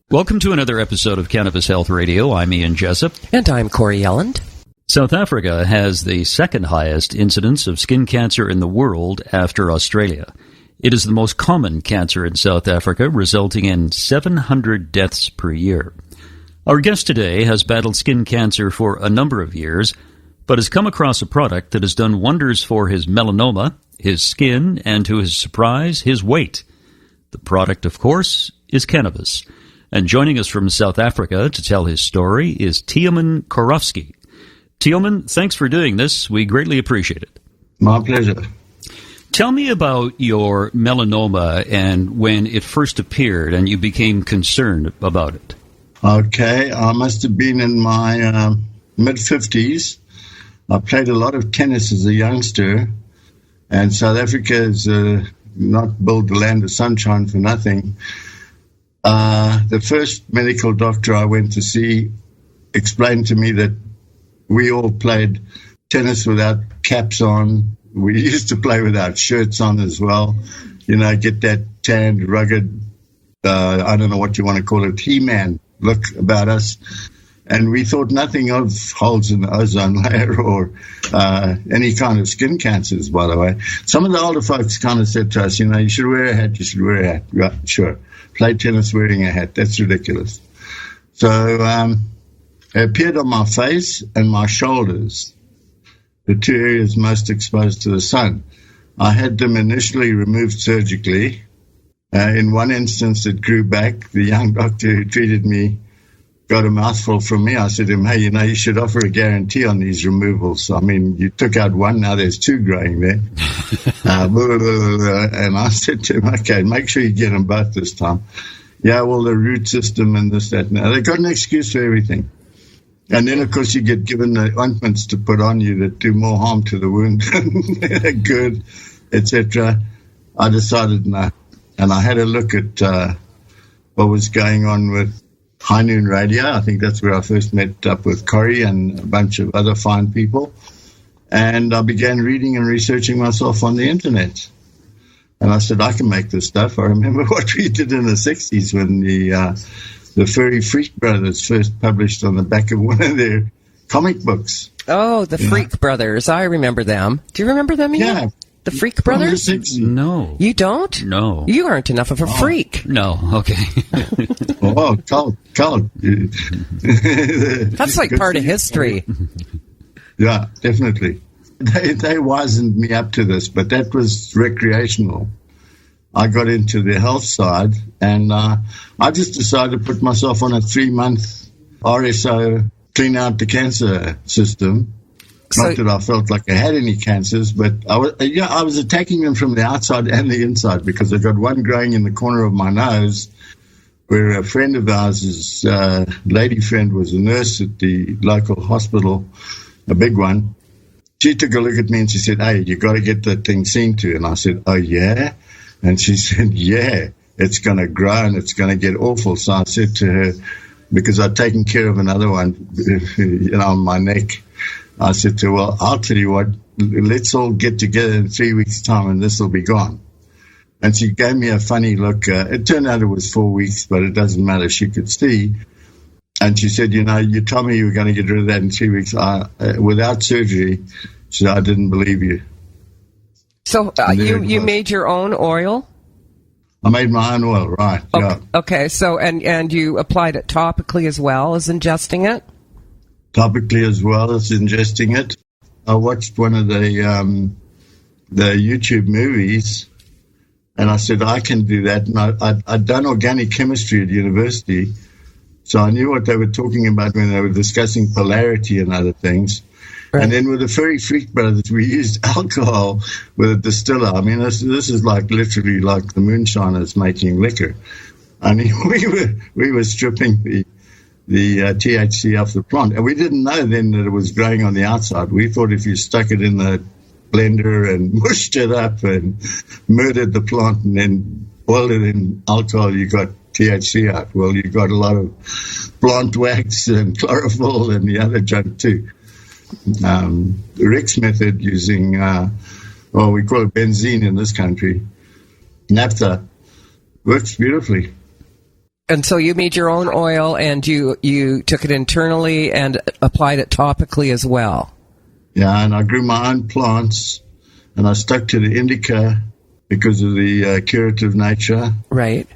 Welcome to another episode of Cannabis Health Radio. I'm Ian Jessup. And I'm Corey Yelland. South Africa has the second highest incidence of skin cancer in the world after Australia. It is the most common cancer in South Africa, resulting in 700 deaths per year. Our guest today has battled skin cancer for a number of years, but has come across a product that has done wonders for his melanoma, his skin, and to his surprise, his weight. The product, of course, is cannabis. And joining us from South Africa to tell his story is Tielman Karovsy. Tielman, thanks for doing this. We greatly appreciate it. My pleasure. Tell me about your melanoma and when it first appeared and you became concerned about it. Okay, I must have been in my mid-50s. I played a lot of tennis as a youngster, and South Africa is not built the land of sunshine for nothing. The first medical doctor I went to see explained to me that we all played tennis without caps on. We used to play without shirts on as well. You know, get that tanned, rugged, I don't know what you want to call it, He-Man look about us. And we thought nothing of holes in the ozone layer or any kind of skin cancers, by the way. Some of the older folks kind of said to us, you know, you should wear a hat, you should wear a hat. Right, sure. Play tennis wearing a hat. That's ridiculous. So it appeared on my face and my shoulders, the two areas most exposed to the sun. I had them initially removed surgically. In one instance, it grew back. The young doctor who treated me got a mouthful from me. I said to him, hey, you know, you should offer a guarantee on these removals. I mean, you took out one, now there's two growing there. And I said to him, okay, make sure you get them both this time. Yeah, well, the root system and this, that, and that. They got an excuse for everything. And then, of course, you get given the ointments to put on you that do more harm to the wound than good, etc. I decided no. And I had a look at what was going on with High Noon Radio. I think that's where I first met up with Corey and a bunch of other fine people. And I began reading and researching myself on the internet. And I said, I can make this stuff. I remember what we did in the 60s when the Furry Freak Brothers first published on the back of one of their comic books. Oh, the Freak Brothers. I remember them. Do you remember them, Ian? Yeah. The Freak Brothers? No. You don't? No. You aren't enough of a freak. No, okay. Oh, cold. That's like part of history. Yeah, definitely. They wisened me up to this, but that was recreational. I got into the health side, and I just decided to put myself on a 3-month RSO, clean out the cancer system. Not that I felt like I had any cancers, but I was attacking them from the outside and the inside, because I got one growing in the corner of my nose where a friend of ours, his lady friend, was a nurse at the local hospital, a big one. She took a look at me and she said, hey, you got to get that thing seen to. And I said, oh, yeah? And she said, yeah, it's going to grow and it's going to get awful. So I said to her, because I'd taken care of another one, on my neck, I said to her, well, I'll tell you what, let's all get together in 3 weeks' time and this will be gone. And she gave me a funny look. It turned out it was 4 weeks, but it doesn't matter. She could see. And she said, you know, you told me you were going to get rid of that in 3 weeks without surgery. She said, I didn't believe you. So you made your own oil? I made my own oil, right. Okay, yeah. Okay, so and you applied it topically as well as ingesting it? Topically as well as ingesting it. I watched one of the YouTube movies, and I said, I can do that. And I'd done organic chemistry at university, so I knew what they were talking about when they were discussing polarity and other things. Right. And then with the Furry Freak Brothers, we used alcohol with a distiller. I mean, this is like literally like the moonshiners making liquor. I mean, we were stripping the THC off the plant. And we didn't know then that it was growing on the outside. We thought if you stuck it in the blender and mushed it up and murdered the plant and then boiled it in alcohol, you got THC out. Well, you got a lot of plant wax and chlorophyll and the other junk too. Rick's method using, we call it benzene in this country, naphtha, works beautifully. And so you made your own oil, and you took it internally and applied it topically as well. Yeah, and I grew my own plants, and I stuck to the indica because of the curative nature. Right.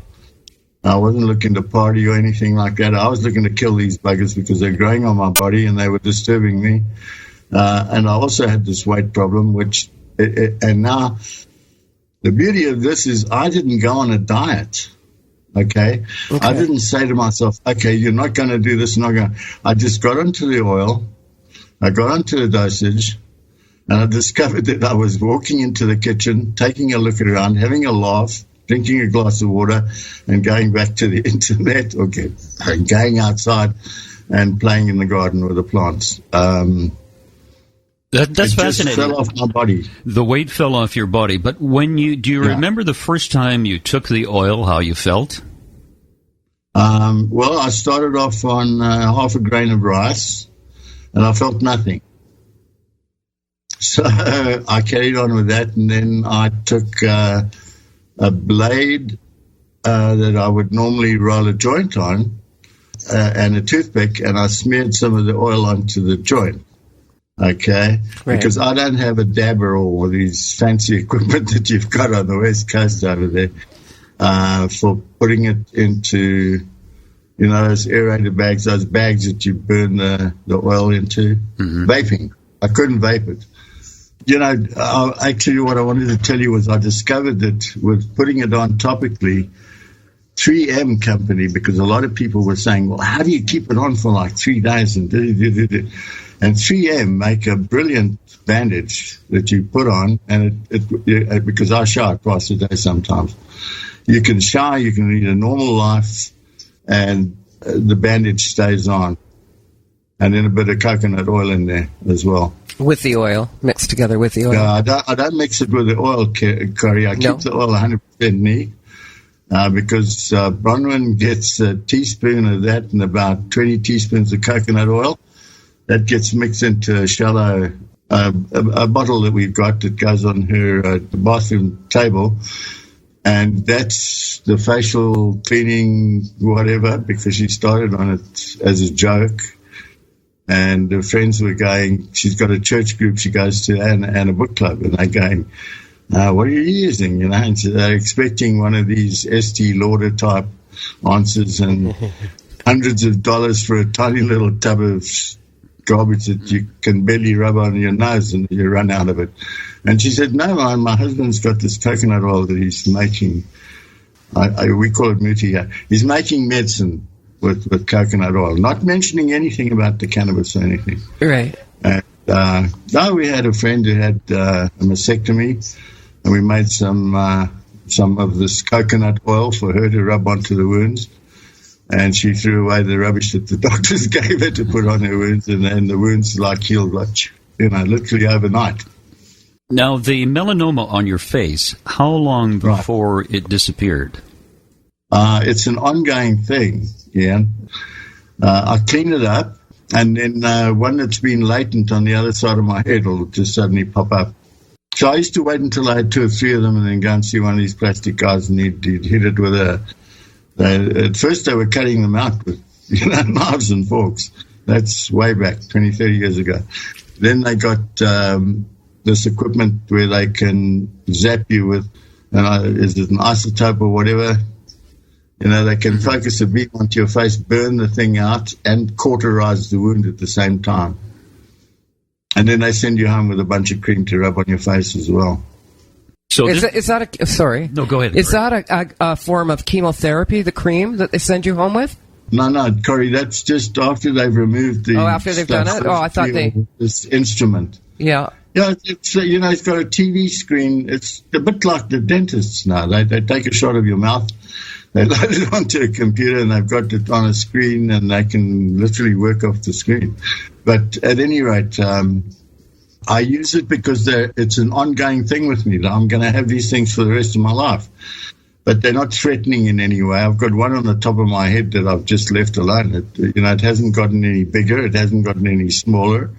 I wasn't looking to party or anything like that. I was looking to kill these buggers because they're growing on my body and they were disturbing me. And I also had this weight problem, and now the beauty of this is I didn't go on a diet. Okay. I didn't say to myself, okay, you're not going to do this. I just got onto the oil. I got onto the dosage, and I discovered that I was walking into the kitchen, taking a look around, having a laugh, drinking a glass of water, and going back to the internet or going outside and playing in the garden with the plants. That's fascinating. Just fell off my body. The weight fell off your body. But do you remember the first time you took the oil, how you felt? Well, I started off on half a grain of rice, and I felt nothing. So I carried on with that, and then I took a blade that I would normally roll a joint on and a toothpick, and I smeared some of the oil onto the joint. Okay, right. Because I don't have a dabber or these fancy equipment that you've got on the West Coast over there for putting it into, those aerated bags, those bags that you burn the oil into. Mm-hmm. Vaping. I couldn't vape it. Actually what I wanted to tell you was I discovered that with putting it on topically, 3M company, because a lot of people were saying, well, how do you keep it on for like 3 days? And 3M make a brilliant bandage that you put on, and it because I shower twice a day sometimes. You can shower, you can lead a normal life, and the bandage stays on. And then a bit of coconut oil in there as well. With the oil, mixed together with the oil? No, I don't mix it with the oil, Corey. I keep the oil 100% neat because Bronwyn gets a teaspoon of that and about 20 teaspoons of coconut oil. That gets mixed into a shallow a bottle that we've got that goes on her bathroom table. And that's the facial cleaning, whatever, because she started on it as a joke. And her friends were going, she's got a church group she goes to and a book club. And they're going, what are you using? And so they're expecting one of these Estee Lauder type answers and hundreds of dollars for a tiny little tub of garbage that you can barely rub on your nose and you run out of it. And she said, no, my husband's got this coconut oil that he's making. We call it muti here. He's making medicine with coconut oil, not mentioning anything about the cannabis or anything. Right. And now we had a friend who had a mastectomy, and we made some of this coconut oil for her to rub onto the wounds. And she threw away the rubbish that the doctors gave her to put on her wounds, and then the wounds healed literally overnight. Now, the melanoma on your face, how long before it disappeared? It's an ongoing thing, Ian. I clean it up, and then one that's been latent on the other side of my head will just suddenly pop up. So I used to wait until I had 2 or 3 of them and then go and see one of these plastic guys, and he'd hit it with at first they were cutting them out with knives and forks. That's way back, 20, 30 years ago. Then they got this equipment where they can zap you with, is it an isotope or whatever? They can focus a beam onto your face, burn the thing out, and cauterize the wound at the same time. And then they send you home with a bunch of cream to rub on your face as well. So is that sorry? No, go ahead. Is that a form of chemotherapy, the cream that they send you home with? No, Corey, that's just after they've removed the after they've done it? I thought this instrument. Yeah. Yeah, it's it's got a TV screen. It's a bit like the dentists now. They take a shot of your mouth, they load it onto a computer, and they've got it on a screen, and they can literally work off the screen. But at any rate, I use it because it's an ongoing thing with me. I'm going to have these things for the rest of my life. But they're not threatening in any way. I've got one on the top of my head that I've just left alone. It hasn't gotten any bigger. It hasn't gotten any smaller.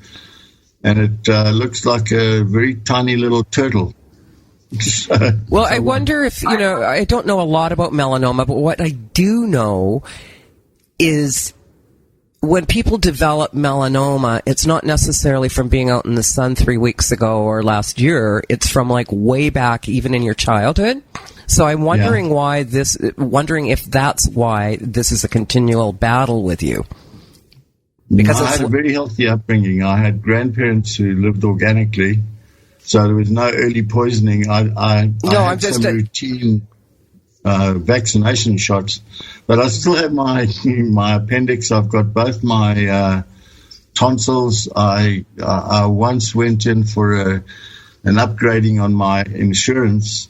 And it looks like a very tiny little turtle. Well, I wonder if, I don't know a lot about melanoma, but what I do know is when people develop melanoma, it's not necessarily from being out in the sun 3 weeks ago or last year. It's from like way back, even in your childhood. So I'm wondering if that's why this is a continual battle with you. Because I had a very healthy upbringing. I had grandparents who lived organically, so there was no early poisoning. I had some routine vaccination shots, but I still have my appendix. I've got both my tonsils. I once went in for an upgrading on my insurance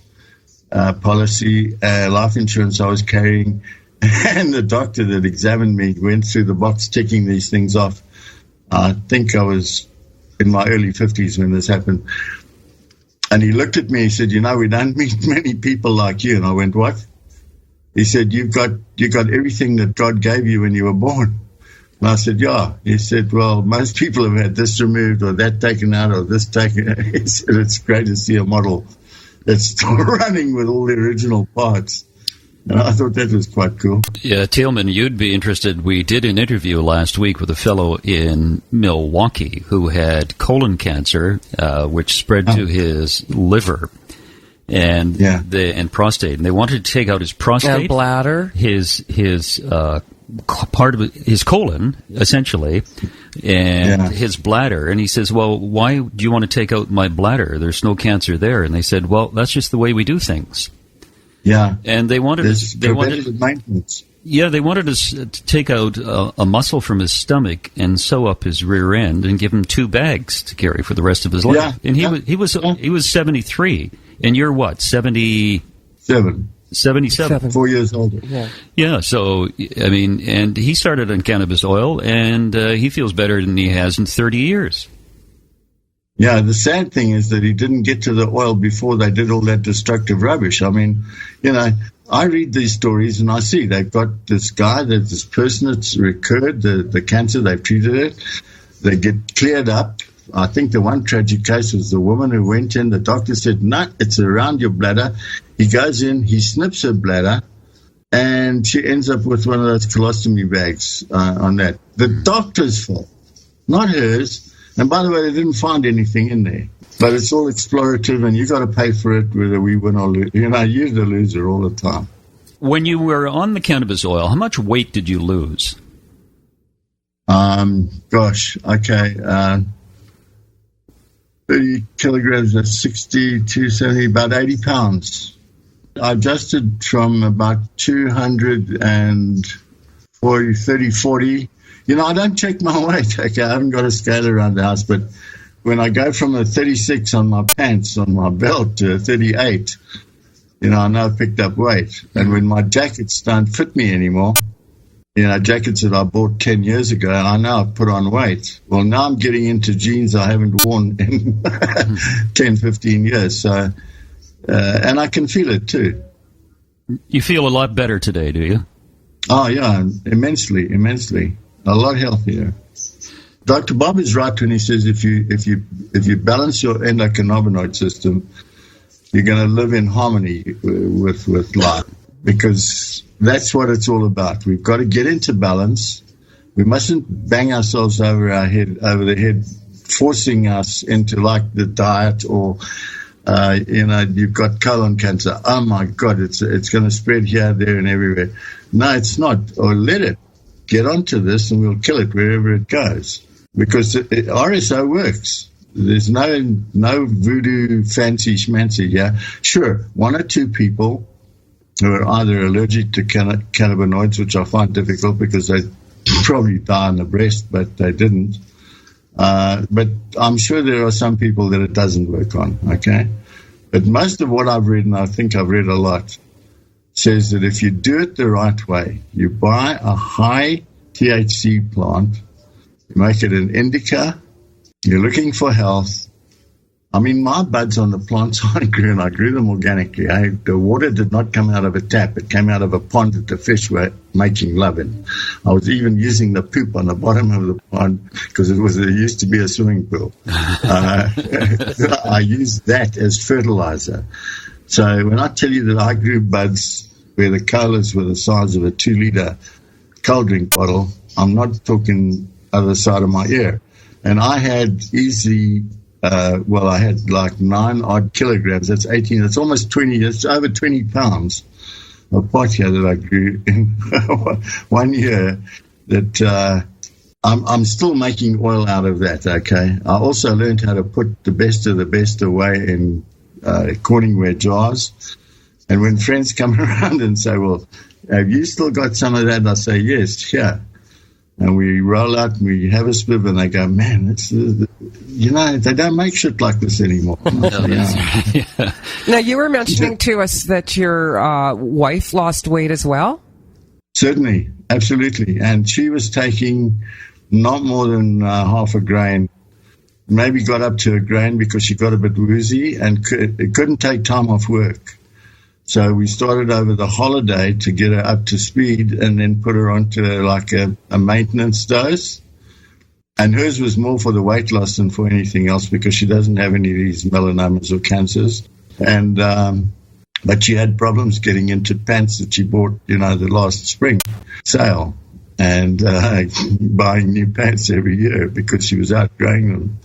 policy, life insurance I was carrying, and the doctor that examined me went through the box ticking these things off. I think I was in my early 50s when this happened. And he looked at me, he said, we don't meet many people like you. And I went, what? He said, you got everything that God gave you when you were born. And I said, yeah. He said, well, most people have had this removed or that taken out or this taken out. He said, it's great to see a model that's still running with all the original parts. And I thought that was quite cool. Yeah, Tielman, you'd be interested. We did an interview last week with a fellow in Milwaukee who had colon cancer, which spread to his liver and prostate. And they wanted to take out his prostate, and bladder, his part of his colon, essentially, and his bladder. And he says, well, why do you want to take out my bladder? There's no cancer there. And they said, well, that's just the way we do things. Yeah, and they wanted maintenance. Yeah, they wanted us to take out a muscle from his stomach and sew up his rear end and give him 2 bags to carry for the rest of his life. Yeah, and he was 73, and you're what, 77? 4 years older. Yeah. So I mean, and he started on cannabis oil, and he feels better than he has in 30 years. Yeah, the sad thing is that he didn't get to the oil before they did all that destructive rubbish. I mean, I read these stories and I see they've got this person that's recurred, the cancer, they've treated it, they get cleared up. I think the one tragic case was the woman who went in, the doctor said, no, it's around your bladder. He goes in, he snips her bladder, and she ends up with one of those colostomy bags on that. The doctor's fault, not hers. And by the way, they didn't find anything in there. But it's all explorative, and you got to pay for it whether we win or lose. You're the loser all the time. When you were on the cannabis oil, how much weight did you lose? 30 kilograms, that's 60, 270, about 80 pounds. I adjusted from about 240, 40. I don't check my weight. Okay, I haven't got a scale around the house, but when I go from a 36 on my pants, on my belt, to a 38, I know I've picked up weight. And when my jackets don't fit me anymore, jackets that I bought 10 years ago, I know I've put on weight. Well, now I'm getting into jeans I haven't worn in 10, 15 years. So, and I can feel it too. You feel a lot better today, do you? Oh, yeah, immensely. A lot healthier. Dr. Bob is right when he says if you balance your endocannabinoid system, you're going to live in harmony with life, because that's what it's all about. We've got to get into balance. We mustn't bang ourselves over the head, forcing us into like the diet or you've got colon cancer. Oh my God, it's going to spread here, there, and everywhere. No, it's not. Or let it. Get onto this and we'll kill it wherever it goes, because RSO works. There's no voodoo fancy schmancy. Yeah, sure, 1 or 2 people who are either allergic to cannabinoids, which I find difficult because they probably die on the breast, but they didn't. But I'm sure there are some people that it doesn't work on. Okay, but most of what I've read, and I think I've read a lot, says that if you do it the right way, you buy a high THC plant, you make it an indica, you're looking for health, I mean, my buds on the plants I grew them organically. The water did not come out of a tap. It came out of a pond that the fish were making love in. I was even using the poop on the bottom of the pond because it used to be a swimming pool. I used that as fertilizer. So when I tell you that I grew buds where the colas were the size of a 2-liter cold drink bottle, I'm not talking other side of my ear. And I had easily... I had like 9 odd kilograms. That's 18. It's almost 20. It's over 20 pounds of pot here that I grew in 1 year. That I'm still making oil out of that. Okay. I also learned how to put the best of the best away in Corningware jars. And when friends come around and say, "Well, have you still got some of that?" I say, "Yes, here." And we roll out and we have a spiv, and they go, "Man, it's they don't make shit like this anymore." Yeah. Now, you were mentioning to us that your wife lost weight as well? Certainly, absolutely. And she was taking not more than half a grain, maybe got up to a grain because she got a bit woozy and couldn't take time off work. So we started over the holiday to get her up to speed and then put her onto like a maintenance dose. And hers was more for the weight loss than for anything else because she doesn't have any of these melanomas or cancers. And but she had problems getting into pants that she bought, the last spring sale, and buying new pants every year because she was outgrowing them.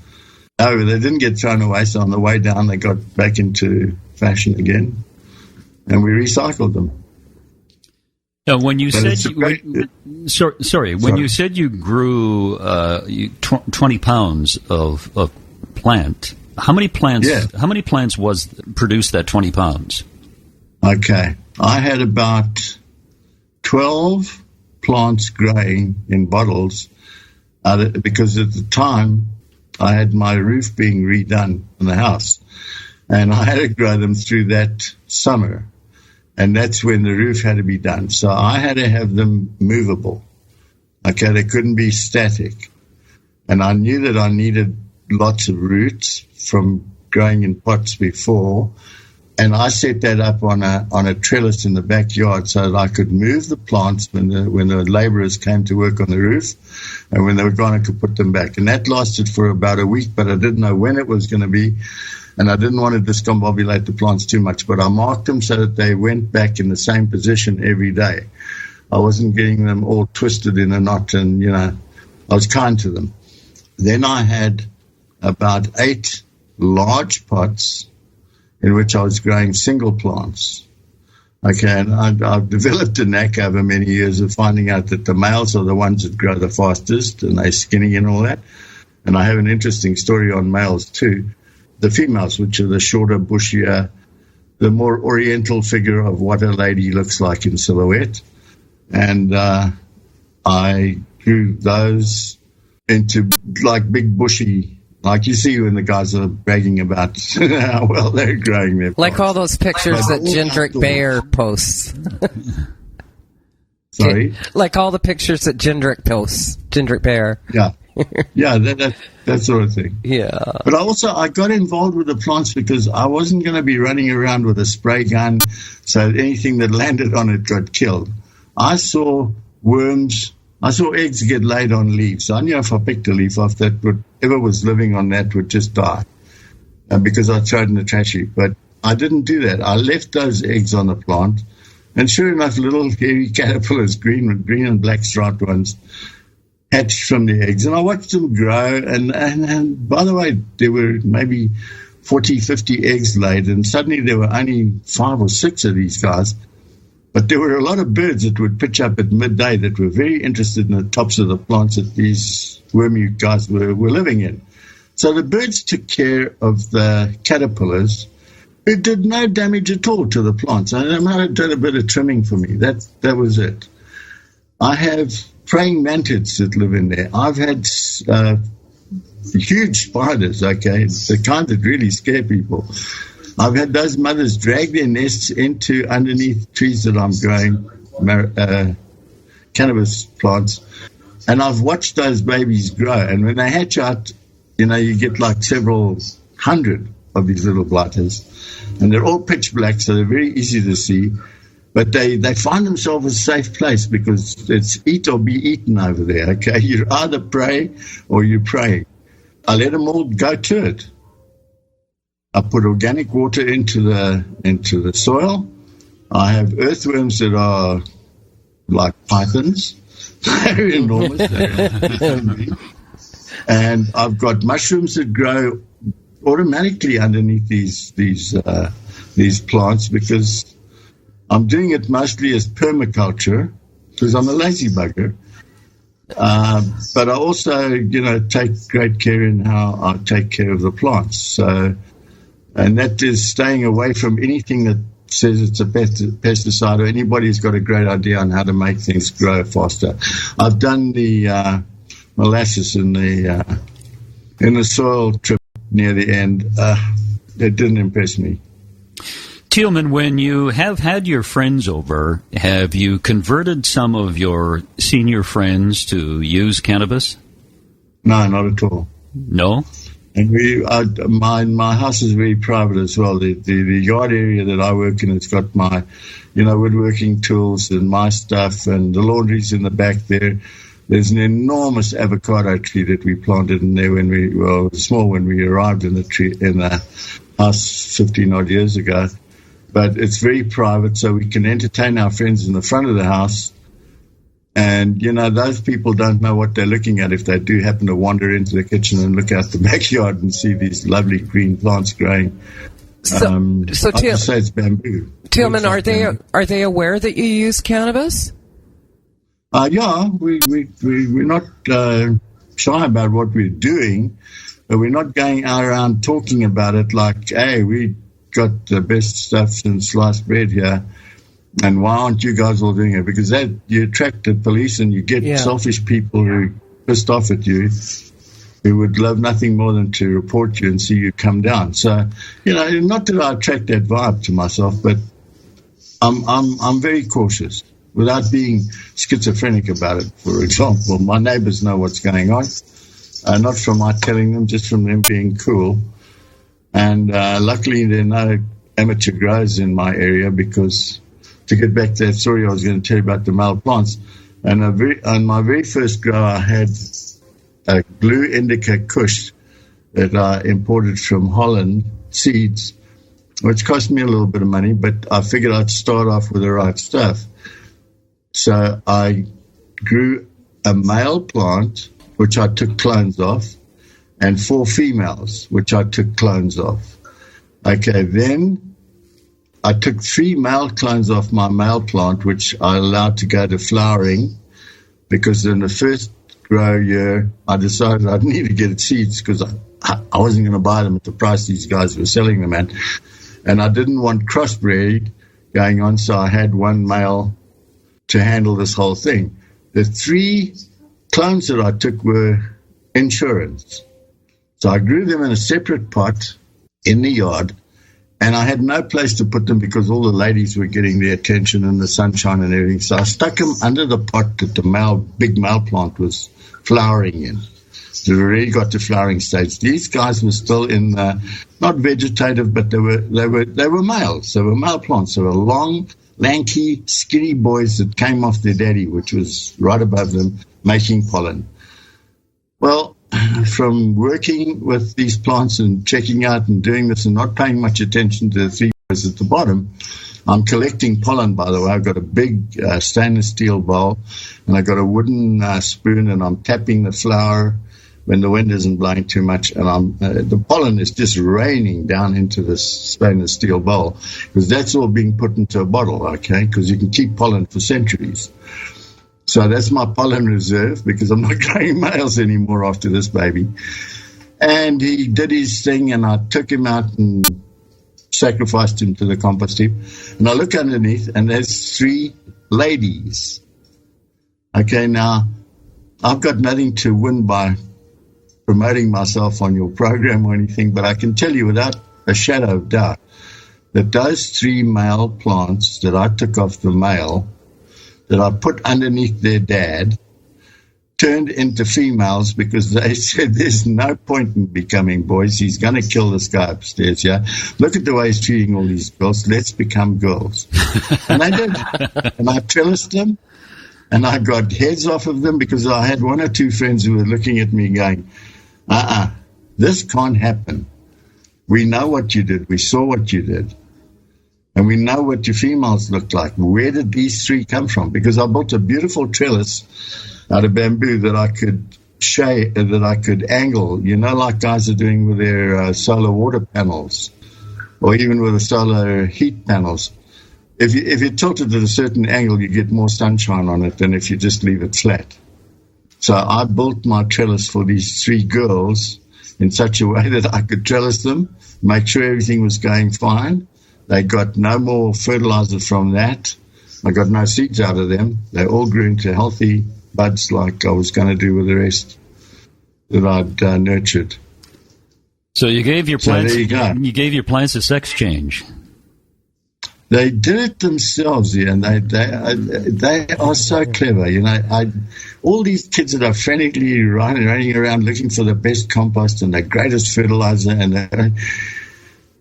However, they didn't get thrown away, so on the way down they got back into fashion again. And we recycled them. Now, when you said you said you grew 20 pounds of plant, how many plants? Yeah. How many plants produced that 20 pounds? Okay, I had about 12 plants growing in bottles because at the time I had my roof being redone in the house, and I had to grow them through that summer. And that's when the roof had to be done. So I had to have them movable. Okay, they couldn't be static. And I knew that I needed lots of roots from growing in pots before. And I set that up on a trellis in the backyard so that I could move the plants when the laborers came to work on the roof. And when they were gone, I could put them back. And that lasted for about a week, but I didn't know when it was going to be. And I didn't want to discombobulate the plants too much, but I marked them so that they went back in the same position every day. I wasn't getting them all twisted in a knot, and, I was kind to them. Then I had about 8 large pots in which I was growing single plants. Okay, and I've developed a knack over many years of finding out that the males are the ones that grow the fastest, and they're skinny and all that. And I have an interesting story on males too. The females, which are the shorter, bushier, the more oriental figure of what a lady looks like in silhouette. And I grew those into like big bushy, like you see when the guys are bragging about how well they're growing their like all those pictures that Gendrick Bayer posts. Sorry? Like all the pictures that Gendrick posts, Gendrick Bayer. Yeah. Yeah, that sort of thing. Yeah. But I got involved with the plants because I wasn't going to be running around with a spray gun so anything that landed on it got killed. I saw worms. I saw eggs get laid on leaves. I knew if I picked a leaf off, that whatever was living on that would just die because I threw it in the trash heap. But I didn't do that. I left those eggs on the plant, and sure enough, little hairy caterpillars, green and black striped ones, hatched from the eggs, and I watched them grow, and by the way, there were maybe 40, 50 eggs laid, and suddenly there were only 5 or 6 of these guys, but there were a lot of birds that would pitch up at midday that were very interested in the tops of the plants that these wormy guys were living in. So the birds took care of the caterpillars, who did no damage at all to the plants. And they might have done a bit of trimming for me. That was it. I have praying mantids that live in there. I've had huge spiders, okay, the kind that really scare people. I've had those mothers drag their nests into underneath trees that I'm growing, cannabis plants, and I've watched those babies grow. And when they hatch out, you get like several hundred of these little blighters. And they're all pitch black, so they're very easy to see. But they find themselves a safe place because it's eat or be eaten over there, okay? You either pray or you pray. I let them all go to it. I put organic water into the soil. I have earthworms that are like pythons. They're enormous. And I've got mushrooms that grow automatically underneath these plants because I'm doing it mostly as permaculture because I'm a lazy bugger. But I also, take great care in how I take care of the plants. So, and that is staying away from anything that says it's a pesticide, or anybody who's got a great idea on how to make things grow faster. I've done the molasses in the soil trip near the end. It didn't impress me. Tielman, when you have had your friends over, have you converted some of your senior friends to use cannabis? No, not at all. No? And my house is very private as well. The yard area that I work in has got my, woodworking tools and my stuff, and the laundry's in the back there. There's an enormous avocado tree that we planted in there it was small when we arrived in the house 15 odd years ago. But it's very private, so we can entertain our friends in the front of the house. And, those people don't know what they're looking at if they do happen to wander into the kitchen and look out the backyard and see these lovely green plants growing. So I would say it's bamboo. Tielman, are they aware that you use cannabis? Yeah, we're not shy about what we're doing, but we're not going out around talking about it like, hey, we got the best stuff since sliced bread here. And why aren't you guys all doing it? Because you attract the police and you get selfish people who are pissed off at you, who would love nothing more than to report you and see you come down. So, not that I attract that vibe to myself, but I'm very cautious without being schizophrenic about it. For example, my neighbors know what's going on, not from my telling them, just from them being cool. And luckily there are no amateur growers in my area because, to get back to that story I was going to tell you about the male plants, and on my very first grow I had a blue indica kush that I imported from Holland, seeds, which cost me a little bit of money, but I figured I'd start off with the right stuff. So I grew a male plant, which I took clones of, and 4 females, which I took clones of. Okay, then I took 3 male clones off my male plant, which I allowed to go to flowering, because in the first grow year, I decided I'd need to get seeds because I wasn't going to buy them at the price these guys were selling them at. And I didn't want crossbreed going on, so I had 1 male to handle this whole thing. The 3 clones that I took were insurance. So I grew them in a separate pot in the yard, and I had no place to put them because all the ladies were getting the attention and the sunshine and everything. So I stuck them under the pot that the big male plant was flowering in. So we already got to flowering stage. These guys were still in not vegetative, but they were males. They were male plants. They were long, lanky, skinny boys that came off their daddy, which was right above them, making pollen. Well, from working with these plants and checking out and doing this and not paying much attention to the 3 guys at the bottom, I'm collecting pollen, by the way. I've got a big stainless steel bowl, and I've got a wooden spoon, and I'm tapping the flower when the wind isn't blowing too much, and the pollen is just raining down into this stainless steel bowl, because that's all being put into a bottle, okay, because you can keep pollen for centuries. So that's my pollen reserve, because I'm not growing males anymore after this baby. And he did his thing, and I took him out and sacrificed him to the compost heap. And I look underneath, and there's 3 ladies. Okay, now, I've got nothing to win by promoting myself on your program or anything, but I can tell you without a shadow of doubt that those 3 male plants that I took off the male, that I put underneath their dad, turned into females because they said there's no point in becoming boys. He's going to kill this guy upstairs, yeah? Look at the way he's treating all these girls. Let's become girls. And they did. And I trellised them, and I got heads off of them because I had one or two friends who were looking at me going, this can't happen. We know what you did. We saw what you did. And we know what your females look like. Where did these three come from? Because I built a beautiful trellis out of bamboo that I could shade, that I could angle, like guys are doing with their solar water panels, or even with the solar heat panels. If you tilt it at a certain angle, you get more sunshine on it than if you just leave it flat. So I built my trellis for these three girls in such a way that I could trellis them, make sure everything was going fine. They got no more fertilizer from that. I got no seeds out of them. They all grew into healthy buds like I was going to do with the rest that I'd nurtured. So you gave your plants. So there you go. You gave your plants a sex change. They did it themselves, and they are so clever. All these kids that are frantically running around looking for the best compost and the greatest fertilizer,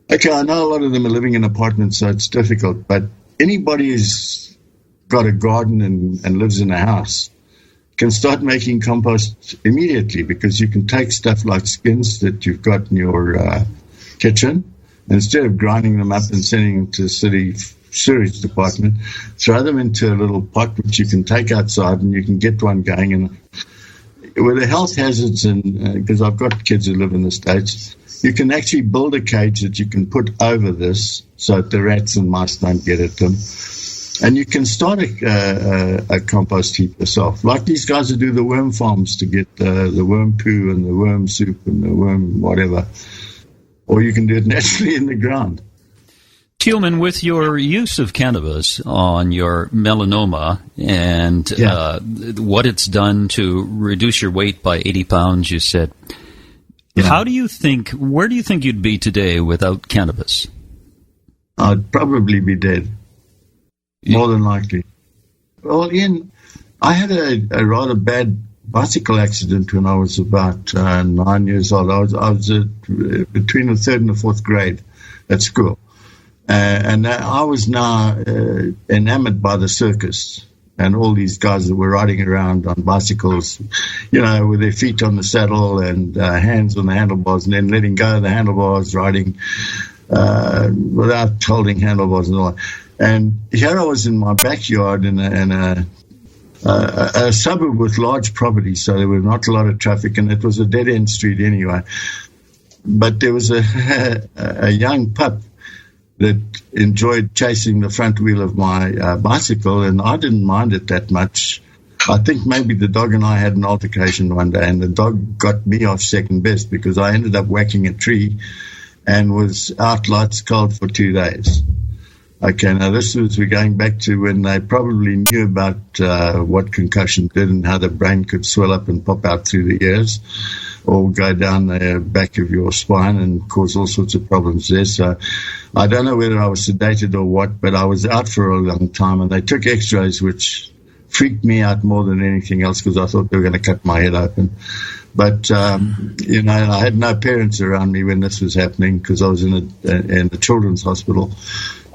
okay, I know a lot of them are living in apartments, so it's difficult. But anybody who's got a garden and lives in a house can start making compost immediately, because you can take stuff like skins that you've got in your kitchen, and instead of grinding them up and sending them to the city sewage department, throw them into a little pot which you can take outside, and you can get one going. And with the health hazards, and because I've got kids who live in the States, you can actually build a cage that you can put over this so that the rats and mice don't get at them. And you can start a compost heap yourself, like these guys who do the worm farms to get the worm poo and the worm soup and the worm whatever. Or you can do it naturally in the ground. Tielman, with your use of cannabis on your melanoma and what it's done to reduce your weight by 80 pounds, you said, where do you think you'd be today without cannabis? I'd probably be dead. More than likely. Well, Ian, I had a rather bad bicycle accident when I was about 9 years old. I was between the third and the fourth grade at school. And I was now enamored by the circus and all these guys that were riding around on bicycles, with their feet on the saddle and hands on the handlebars, and then letting go of the handlebars, riding without holding handlebars and all that. And here I was in my backyard in a suburb with large property, so there was not a lot of traffic, and it was a dead-end street anyway. But there was a young pup that enjoyed chasing the front wheel of my bicycle, and I didn't mind it that much. I think maybe the dog and I had an altercation one day, and the dog got me off second best because I ended up whacking a tree and was out lights cold for 2 days. Okay, now we're going back to when they probably knew about what concussion did and how the brain could swell up and pop out through the ears or go down the back of your spine and cause all sorts of problems there. So I don't know whether I was sedated or what, but I was out for a long time, and they took x-rays which freaked me out more than anything else because I thought they were going to cut my head open. But, I had no parents around me when this was happening because I was in the children's hospital.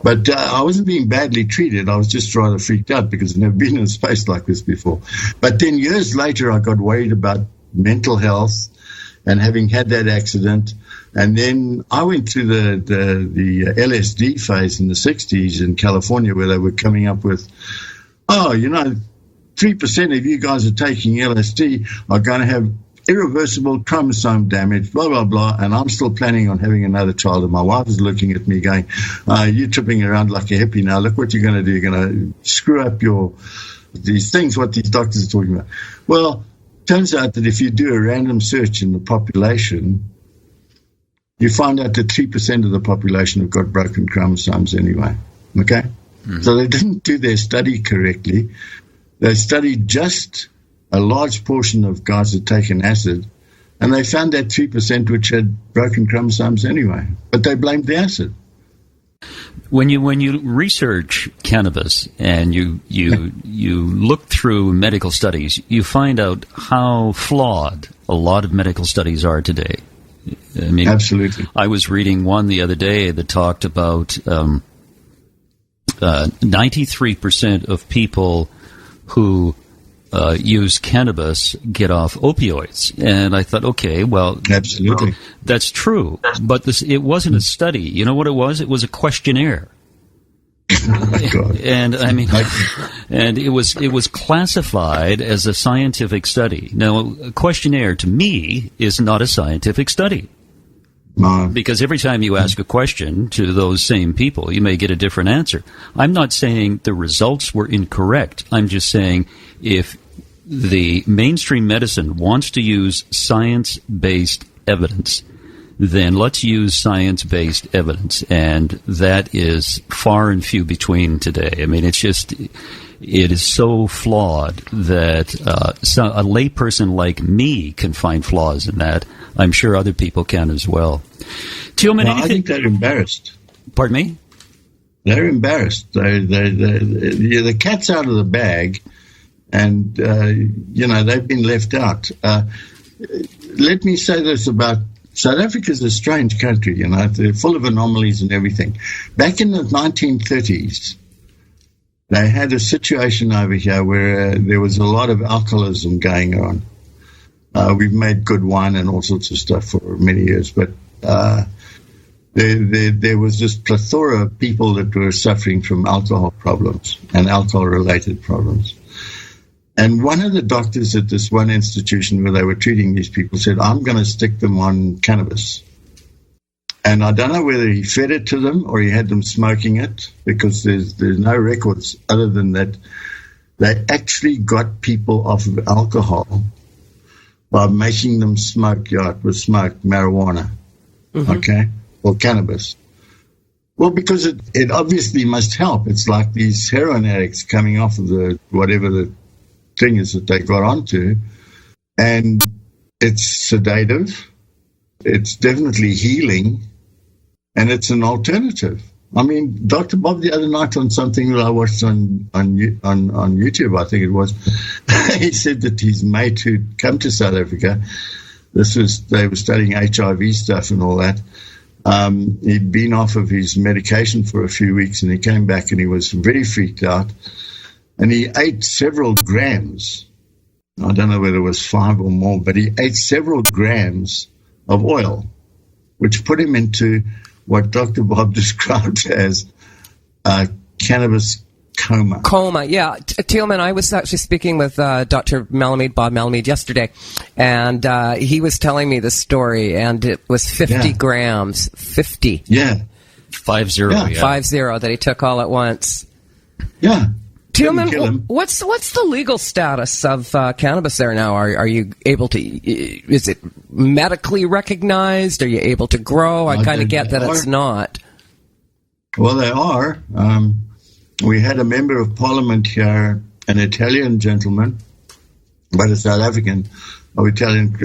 But I wasn't being badly treated. I was just rather freaked out because I'd never been in a space like this before. But then years later, I got worried about mental health and having had that accident. And then I went through the LSD phase in the 60s in California where they were coming up with, 3% of you guys are taking LSD are going to have irreversible chromosome damage, blah, blah, blah, and I'm still planning on having another child, and my wife is looking at me going, you're tripping around like a hippie now, look what you're going to do, you're going to screw up these things, what these doctors are talking about. Well, turns out that if you do a random search in the population, you find out that 3% of the population have got broken chromosomes anyway, okay? Mm-hmm. So they didn't do their study correctly. They studied just a large portion of guys that taken acid, and they found that 3% which had broken chromosomes anyway. But they blamed the acid. When you research cannabis and you look through medical studies, you find out how flawed a lot of medical studies are today. I mean, absolutely. I was reading one the other day that talked about 93% of people who use cannabis get off opioids. And I thought, okay, well, absolutely, that's true. But it wasn't a study. You know what it was? It was a questionnaire. And I mean, and it was classified as a scientific study. Now, a questionnaire to me is not a scientific study. Because every time you ask a question to those same people, you may get a different answer. I'm not saying the results were incorrect. I'm just saying if the mainstream medicine wants to use science-based evidence, then let's use science-based evidence. And that is far and few between today. I mean, it is so flawed that a layperson like me can find flaws in that. I'm sure other people can as well. Tielman, I think they're embarrassed. Pardon me? They're embarrassed. The cat's out of the bag, and they've been left out. Let me say this about South Africa is a strange country. They're full of anomalies and everything. Back in the 1930s, they had a situation over here where there was a lot of alcoholism going on. We've made good wine and all sorts of stuff for many years, but there was this plethora of people that were suffering from alcohol problems and alcohol-related problems. And one of the doctors at this one institution where they were treating these people said, I'm going to stick them on cannabis. And I don't know whether he fed it to them or he had them smoking it, because there's no records other than that they actually got people off of alcohol by making them smoke marijuana, okay, or cannabis. Well, because it obviously must help. It's like these heroin addicts coming off of whatever the thing is that they got onto, and it's sedative, it's definitely healing, and it's an alternative. I mean, Dr. Bob the other night on something that I watched on YouTube, I think it was, he said that his mate who'd come to South Africa, they were studying HIV stuff and all that. He'd been off of his medication for a few weeks, and he came back and he was very freaked out. And he ate several grams. I don't know whether it was 5 or more, but he ate several grams of oil, which put him into what Dr. Bob described as cannabis coma. Coma, yeah. Tielman, I was actually speaking with Dr. Bob Malamede, yesterday, and he was telling me the story, and it was 50 grams. 50. Yeah. 50. Yeah. 50 that he took all at once. Yeah. Tielman, what's the legal status of cannabis there now? Are you able to? Is it medically recognized? Are you able to grow? I kind of get that it's not. Well, they are. We had a member of parliament here, an Italian gentleman, but a South African, or Italian.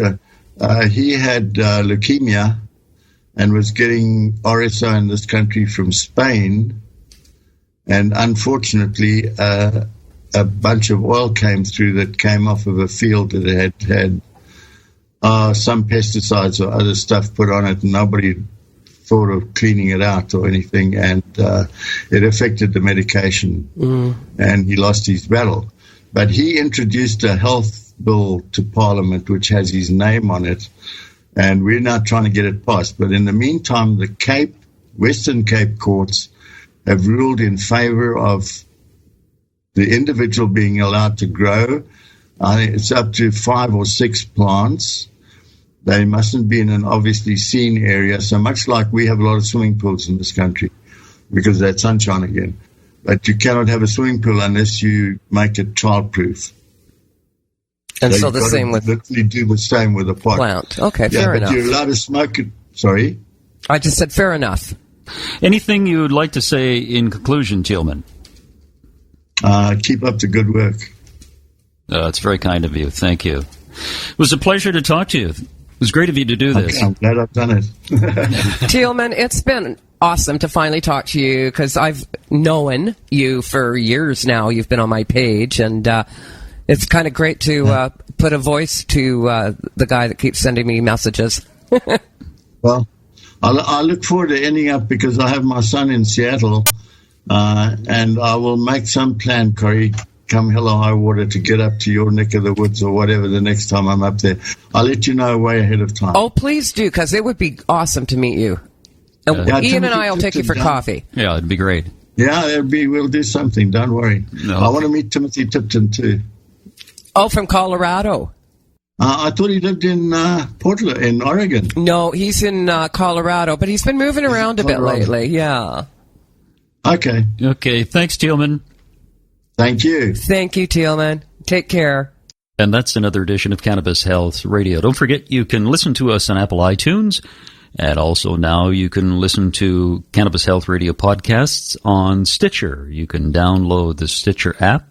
He had leukemia and was getting RSO in this country from Spain. And unfortunately, a bunch of oil came through that came off of a field that had some pesticides or other stuff put on it, and nobody thought of cleaning it out or anything, and it affected the medication, and he lost his battle. But he introduced a health bill to Parliament which has his name on it, and we're now trying to get it passed. But in the meantime, the Western Cape courts have ruled in favor of the individual being allowed to grow. I think it's up to 5 or 6 plants. They mustn't be in an obviously seen area, so much like we have a lot of swimming pools in this country because that's sunshine again. But you cannot have a swimming pool unless you make it child-proof. And so the same with... literally do the same with a pot. Plant. Okay, fair enough. But you're allowed to smoke it. Sorry? I just said fair enough. Anything you would like to say in conclusion, Tielman? Keep up the good work. It's very kind of you. Thank you. It was a pleasure to talk to you. It was great of you to do this. I'm glad I've done it. Tielman, it's been awesome to finally talk to you, because I've known you for years now. You've been on my page, and it's kind of great to put a voice to the guy that keeps sending me messages. Well, I look forward to ending up, because I have my son in Seattle, and I will make some plan, Corey, come hell or high water, to get up to your neck of the woods or whatever the next time I'm up there. I'll let you know way ahead of time. Oh, please do, because it would be awesome to meet you. Ian and I will take you for coffee. Yeah, it'd be great. Yeah, we'll do something. Don't worry. No. I want to meet Timothy Tipton too. Oh, from Colorado. I thought he lived in Portland, in Oregon. No, he's in Colorado, but he's been moving around a bit lately. Yeah. Okay. Okay, thanks, Tielman. Thank you. Thank you, Tielman. Take care. And that's another edition of Cannabis Health Radio. Don't forget, you can listen to us on Apple iTunes, and also now you can listen to Cannabis Health Radio podcasts on Stitcher. You can download the Stitcher app.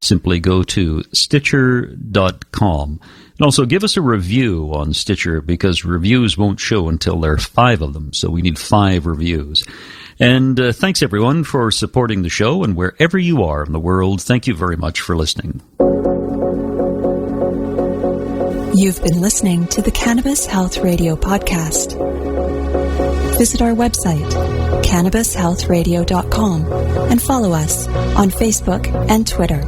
Simply go to Stitcher.com. And also give us a review on Stitcher, because reviews won't show until there are 5 of them, so we need 5 reviews. And thanks, everyone, for supporting the show, and wherever you are in the world, thank you very much for listening. You've been listening to the Cannabis Health Radio podcast. Visit our website, cannabishealthradio.com, and follow us on Facebook and Twitter.